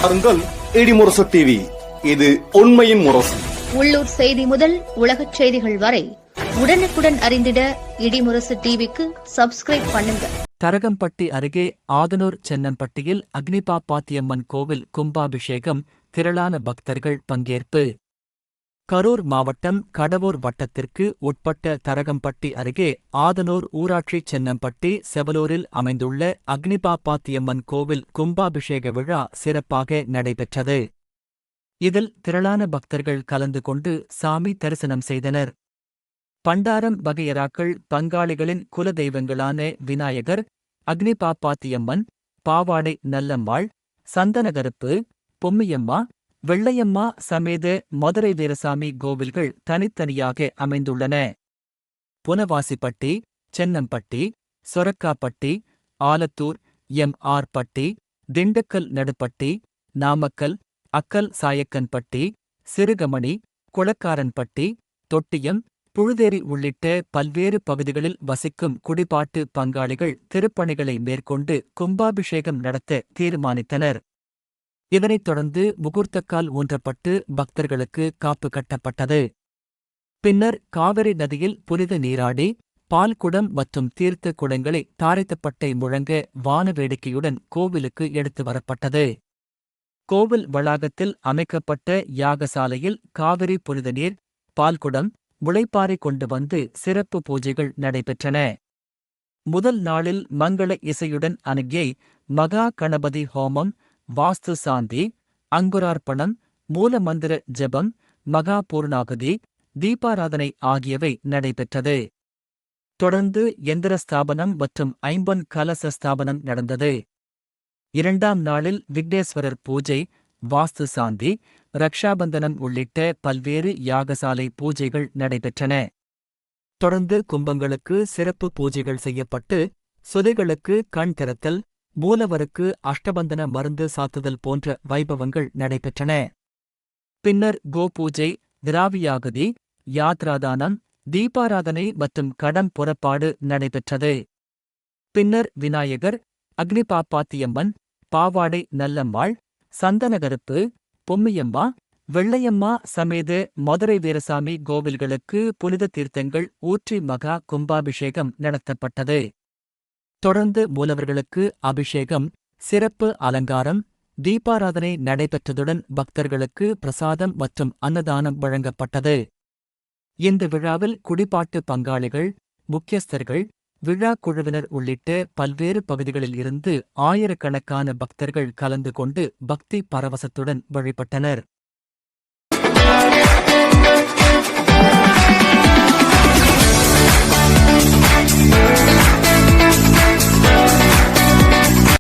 பாருங்கள் இடிமுரசு டிவி. இது உண்மையின் முரசு. உள்ளூர் செய்தி முதல் உலகச் செய்திகள் வரை உடனுக்குடன் அறிந்திட இடிமுரசு டிவிக்கு சப்ஸ்கிரைப் பண்ணுங்க. தரகம்பட்டி அருகே ஆதனூர் சென்னம்பட்டியில் அக்னிபாப்பாத்தியம்மன் கோவில் கும்பாபிஷேகம், திரளான பக்தர்கள் பங்கேற்பு. கரூர் மாவட்டம் கடவூர் வட்டத்திற்கு உட்பட்ட தரகம்பட்டி அருகே ஆதனூர் ஊராட்சி சென்னம்பட்டி செவலூரில் அமைந்துள்ள அக்னிபாப்பாத்தியம்மன் கோவில் கும்பாபிஷேக விழா சிறப்பாக நடைபெற்றது. இதில் திரளான பக்தர்கள் கலந்து கொண்டு சாமி தரிசனம் செய்தனர். பண்டாரம் வகையராக்கள் பங்காளிகளின் குலதெய்வங்களான விநாயகர், அக்னிபாப்பாத்தியம்மன், பாவாடை நல்லம்மாள், சந்தனகருப்பு, பொம்மியம்மா, வெள்ளையம்மா சமேத மதுரை வீரசாமி கோவில்கள் தனித்தனியாக அமைந்துள்ளன. புனவாசிப்பட்டி, சென்னம்பட்டி, சொரக்காப்பட்டி, ஆலத்தூர், எம்.ஆர். பட்டி, திண்டுக்கல் நடுப்பட்டி, நாமக்கல், அக்கல் சாயக்கன்பட்டி, சிறுகமணி, குளக்காரன்பட்டி, தொட்டியம், புழுதேரி உள்ளிட்ட பல்வேறு பகுதிகளில் வசிக்கும் குடிபாட்டு பங்காளிகள் திருப்பணிகளை மேற்கொண்டு கும்பாபிஷேகம் நடத்த தீர்மானித்தனர். இதனைத் தொடர்ந்து முகூர்த்தக்கால் ஊன்றப்பட்டு பக்தர்களுக்கு காப்பு கட்டப்பட்டது. பின்னர் காவிரி நதியில் புனித நீராடி பால்குடம் மற்றும் தீர்த்த குடங்களை தாரைத்தப்பட்டை முழங்க வான வேடிக்கையுடன் கோவிலுக்கு எடுத்து வரப்பட்டது. கோவில் வளாகத்தில் அமைக்கப்பட்ட யாகசாலையில் காவிரி புனித நீர், பால்குடம், முளைப்பாறை கொண்டு வந்து சிறப்பு பூஜைகள் நடைபெற்றன. முதல் நாளில் மங்கள இசையுடன் அணுகியை, மகா கணபதி ஹோமம், வாஸ்து சாந்தி, அங்குரார்ப்பணம், மூலமந்திர ஜெபம், மகா பூர்ணாகுதி, தீபாராதனை ஆகியவை நடைபெற்றது. தொடர்ந்து எந்திர ஸ்தாபனம் மற்றும் ஐம்பொன் கலச ஸ்தாபனம் நடந்தது. இரண்டாம் நாளில் விக்னேஸ்வரர் பூஜை, வாஸ்து சாந்தி, ரக்ஷாபந்தனம் உள்ளிட்ட பல்வேறு யாகசாலை பூஜைகள் நடைபெற்றன. தொடர்ந்து கும்பங்களுக்கு சிறப்பு பூஜைகள் செய்யப்பட்டு சுதைகளுக்கு கண் திறத்தல், மூலவருக்கு அஷ்டபந்தன மருந்து சாத்துதல் போன்ற வைபவங்கள் நடைபெற்றன. பின்னர் கோபூஜை, திராவியாகுதி, யாத்ராதானம், தீபாராதனை மற்றும் கடம் புறப்பாடு நடைபெற்றது. பின்னர் விநாயகர், அக்னிபாப்பாத்தியம்மன், பாவாடை நல்லம்மாள், சந்தனகருப்பு, பொம்மியம்மா, வெள்ளையம்மா சமேத மதுரை வீரசாமி கோவில்களுக்கு புனித தீர்த்தங்கள் ஊற்றி மகா கும்பாபிஷேகம் நடத்தப்பட்டது. தொடர்ந்து மூலவர்களுக்கு அபிஷேகம், சிறப்பு அலங்காரம், தீபாராதனை நடைபெற்றதுடன் பக்தர்களுக்கு பிரசாதம் மற்றும் அன்னதானம் வழங்கப்பட்டது. இந்த விழாவில் குடிபாட்டு பங்காளிகள், முக்கியஸ்தர்கள், விழா குழுவினர் உள்ளிட்ட பல்வேறு பகுதிகளில் இருந்து ஆயிரக்கணக்கான பக்தர்கள் கலந்து கொண்டு பக்தி பரவசத்துடன் வழிபட்டனர்.